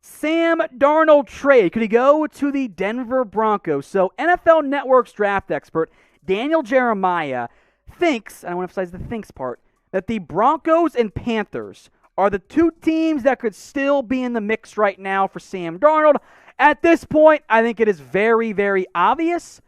Sam Darnold trade. Could he go to the Denver Broncos? So NFL Network's draft expert, Daniel Jeremiah, thinks, and I want to emphasize the thinks part, that the Broncos and Panthers are the two teams that could still be in the mix right now for Sam Darnold. At this point, I think it is very, very obvious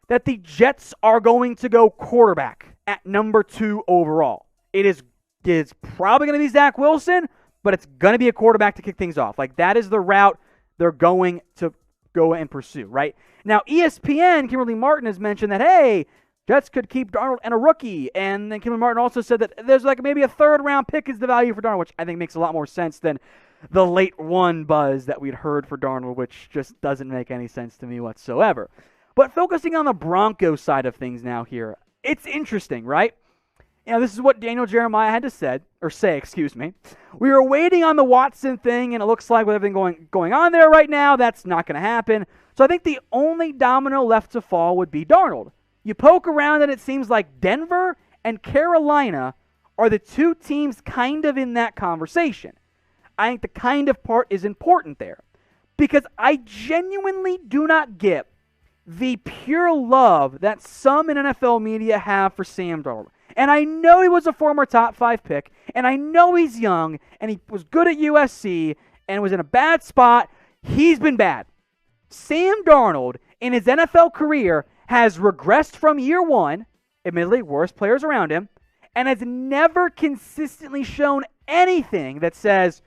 that the Jets are going to go quarterback at number 2 overall. It's probably going to be Zach Wilson, but it's going to be a quarterback to kick things off. Like, that is the route they're going to go and pursue, right? Now, ESPN, Kimberly Martin, has mentioned that, hey, Jets could keep Darnold and a rookie. And then Kimberly Martin also said that there's like maybe a third-round pick is the value for Darnold, which I think makes a lot more sense than the late one buzz that we'd heard for Darnold, which just doesn't make any sense to me whatsoever. But focusing on the Broncos side of things now here, it's interesting, right? You know, this is what Daniel Jeremiah had to say. We were waiting on the Watson thing, and it looks like with everything going on there right now, that's not going to happen. So I think the only domino left to fall would be Darnold. You poke around, and it seems like Denver and Carolina are the two teams kind of in that conversation. I think the kind of part is important there, because I genuinely do not get the pure love that some in NFL media have for Sam Darnold. And I know he was a former top 5 pick, and I know he's young, and he was good at USC, and was in a bad spot. He's been bad. Sam Darnold, in his NFL career, has regressed from year one, admittedly worst players around him, and has never consistently shown anything that says,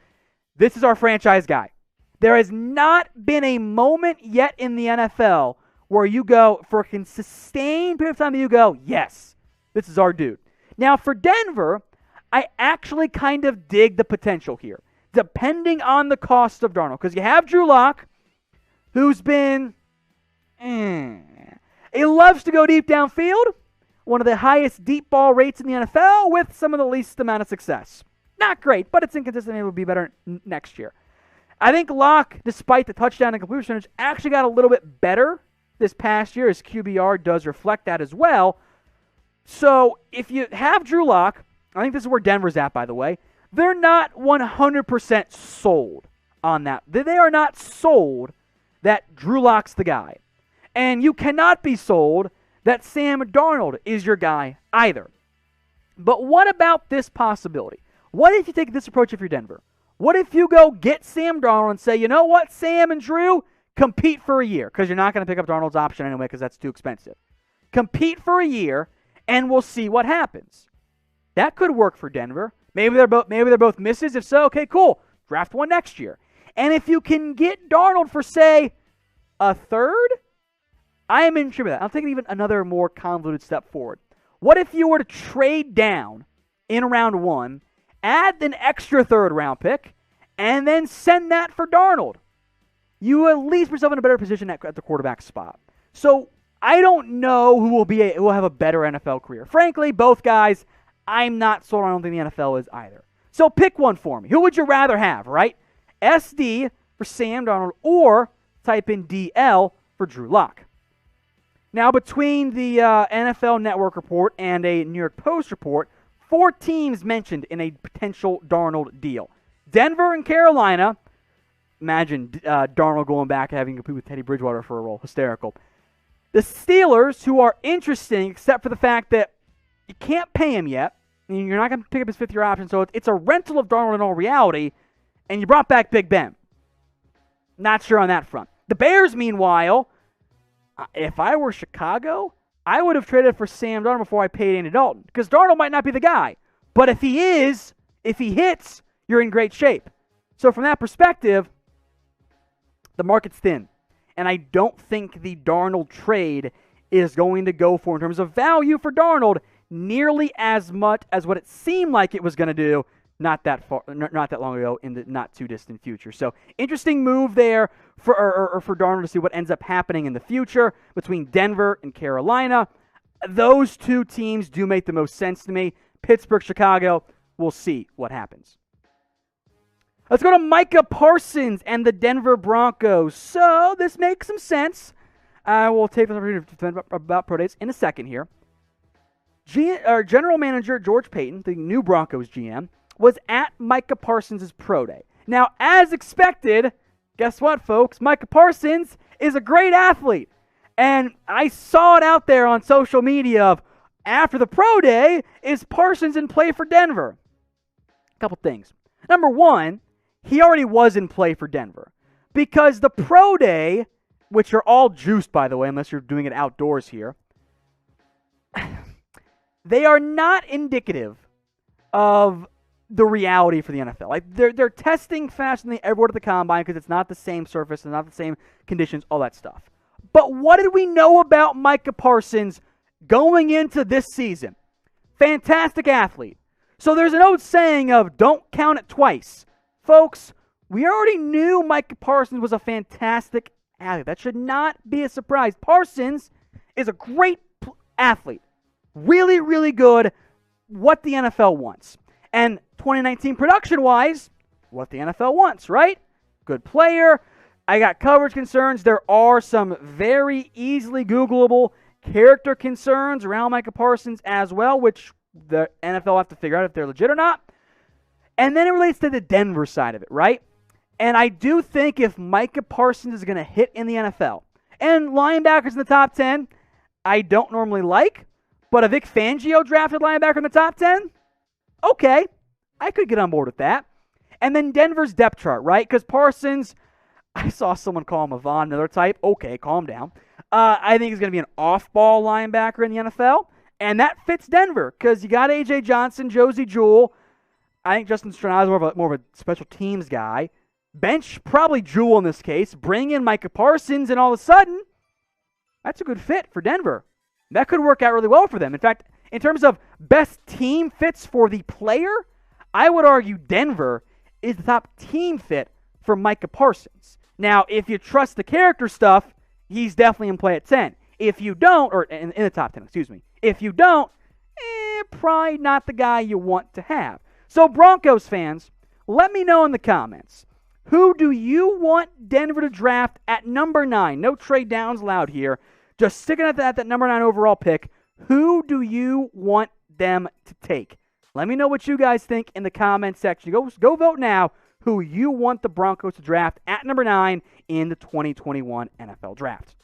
this is our franchise guy. There has not been a moment yet in the NFL where you go, for a sustained period of time, you go, yes, this is our dude. Now, for Denver, I actually kind of dig the potential here, depending on the cost of Darnold. Because you have Drew Lock, who's been, he loves to go deep downfield, one of the highest deep ball rates in the NFL, with some of the least amount of success. Not great, but it's inconsistent. It will be better next year. I think Lock, despite the touchdown and completion percentage, actually got a little bit better this past year. His QBR does reflect that as well. So if you have Drew Lock, I think this is where Denver's at, by the way, they're not 100% sold on that. They are not sold that Drew Lock's the guy. And you cannot be sold that Sam Darnold is your guy either. But what about this possibility? What if you take this approach if you're Denver? What if you go get Sam Darnold and say, you know what, Sam and Drew, compete for a year, because you're not going to pick up Darnold's option anyway because that's too expensive. Compete for a year, and we'll see what happens. That could work for Denver. Maybe they're both misses. If so, okay, cool. Draft one next year. And if you can get Darnold for, say, a third, I am intrigued with that. I'll take even another more convoluted step forward. What if you were to trade down in round 1, add an extra third-round pick, and then send that for Darnold? You at least put yourself in a better position at the quarterback spot. So I don't know who will have a better NFL career. Frankly, both guys, I'm not sold on. I don't think the NFL is either. So pick one for me. Who would you rather have, right? SD for Sam Darnold, or type in DL for Drew Lock. Now, between the NFL Network report and a New York Post report, 4 teams mentioned in a potential Darnold deal. Denver and Carolina. Imagine Darnold going back and having to compete with Teddy Bridgewater for a role. Hysterical. The Steelers, who are interesting, except for the fact that you can't pay him yet, and you're not going to pick up his 5th-year option, so it's a rental of Darnold in all reality, and you brought back Big Ben. Not sure on that front. The Bears, meanwhile, if I were Chicago, I would have traded for Sam Darnold before I paid Andy Dalton, because Darnold might not be the guy. But if he hits, you're in great shape. So from that perspective, the market's thin. And I don't think the Darnold trade is going to go for, in terms of value for Darnold, nearly as much as what it seemed like it was going to do not that long ago in the not too distant future. So interesting move there for Darnold to see what ends up happening in the future between Denver and Carolina. Those two teams do make the most sense to me. Pittsburgh, Chicago, we'll see what happens. Let's go to Micah Parsons and the Denver Broncos. So this makes some sense. I will take the opportunity to defend about pro days in a second here. General Manager George Paton, the new Broncos GM, was at Micah Parsons' pro day. Now, as expected, guess what, folks? Micah Parsons is a great athlete. And I saw it out there on social media of, after the pro day, is Parsons in play for Denver? A couple things. Number one, he already was in play for Denver. Because the pro day, which are all juiced, by the way, unless you're doing it outdoors here, they are not indicative of the reality for the NFL. Like they're testing faster than they ever would at the combine because it's not the same surface and not the same conditions, all that stuff. But what did we know about Micah Parsons going into this season? Fantastic athlete. So there's an old saying of don't count it twice. Folks, we already knew Micah Parsons was a fantastic athlete. That should not be a surprise. Parsons is a great athlete. Really, really good. What the NFL wants. And 2019 production-wise, what the NFL wants, right? Good player. I got coverage concerns. There are some very easily Googleable character concerns around Micah Parsons as well, which the NFL will have to figure out if they're legit or not. And then it relates to the Denver side of it, right? And I do think if Micah Parsons is going to hit in the NFL, and linebackers in the top 10, I don't normally like, but a Vic Fangio drafted linebacker in the top 10, okay, I could get on board with that. And then Denver's depth chart, right? Because Parsons, I saw someone call him a Von Miller type. Okay, calm down. I think he's going to be an off-ball linebacker in the NFL, and that fits Denver because you got A.J. Johnson, Josie Jewell. I think Justin Strnad is more of a special teams guy. Bench probably Jewell in this case. Bring in Micah Parsons, and all of a sudden, that's a good fit for Denver. That could work out really well for them. In fact, in terms of best team fits for the player, I would argue Denver is the top team fit for Micah Parsons. Now, if you trust the character stuff, he's definitely in play at 10. If you don't, or in the top 10, excuse me. If you don't, probably not the guy you want to have. So, Broncos fans, let me know in the comments. Who do you want Denver to draft at number 9? No trade downs allowed here. Just sticking at that number 9 overall pick. Who do you want them to take? Let me know what you guys think in the comment section. Go vote now who you want the Broncos to draft at number 9 in the 2021 NFL Draft.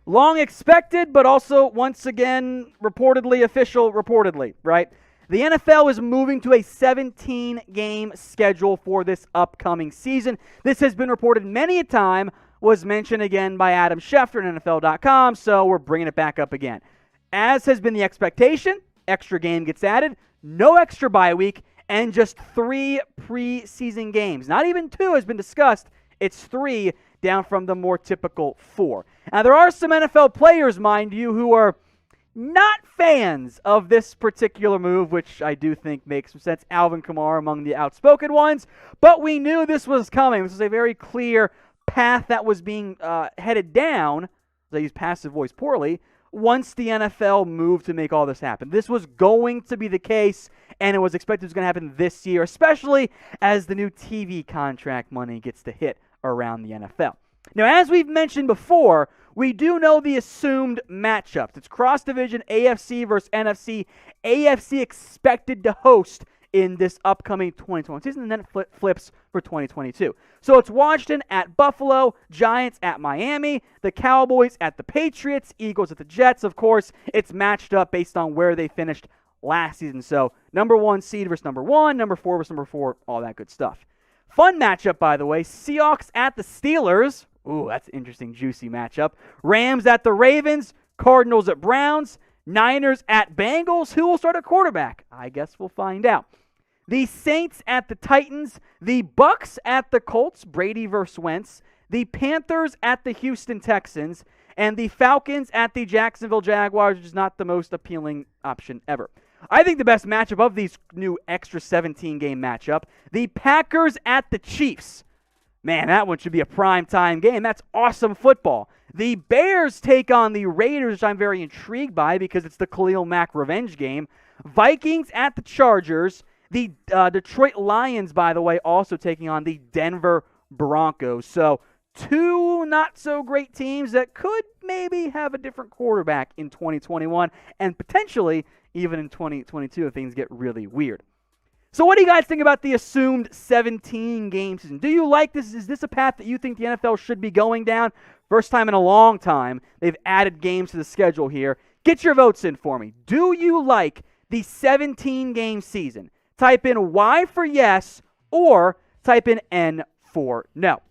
Long expected, but also, once again, reportedly, right? The NFL is moving to a 17-game schedule for this upcoming season. This has been reported many a time, was mentioned again by Adam Schefter at NFL.com, so we're bringing it back up again. As has been the expectation, extra game gets added, no extra bye week, and just 3 preseason games. Not even 2 has been discussed. It's 3 down from the more typical 4. Now, there are some NFL players, mind you, who are not fans of this particular move, which I do think makes some sense. Alvin Kamara among the outspoken ones. But we knew this was coming. This was a very clear path that was being headed down. I use passive voice poorly. Once the NFL moved to make all this happen. This was going to be the case, and it was expected it was going to happen this year, especially as the new TV contract money gets to hit around the NFL. Now, as we've mentioned before, we do know the assumed matchups. It's cross-division AFC versus NFC. AFC expected to host in this upcoming 2020 season, and then it flips for 2022. So it's Washington at Buffalo, Giants at Miami, the Cowboys at the Patriots, Eagles at the Jets. Of course, it's matched up based on where they finished last season. So number 1 seed versus number 1, number 4 versus number 4, all that good stuff. Fun matchup, by the way, Seahawks at the Steelers. Ooh, that's an interesting, juicy matchup. Rams at the Ravens, Cardinals at Browns, Niners at Bengals. Who will start at quarterback? I guess we'll find out. The Saints at the Titans, the Bucks at the Colts, Brady versus Wentz, the Panthers at the Houston Texans, and the Falcons at the Jacksonville Jaguars, which is not the most appealing option ever. I think the best matchup of these new extra 17-game matchup, the Packers at the Chiefs. Man, that one should be a primetime game. That's awesome football. The Bears take on the Raiders, which I'm very intrigued by because it's the Khalil Mack revenge game. Vikings at the Chargers. The Detroit Lions, by the way, also taking on the Denver Broncos. So 2 not-so-great teams that could maybe have a different quarterback in 2021 and potentially even in 2022 if things get really weird. So what do you guys think about the assumed 17-game season? Do you like this? Is this a path that you think the NFL should be going down? First time in a long time they've added games to the schedule here. Get your votes in for me. Do you like the 17-game season? Type in Y for yes or type in N for no.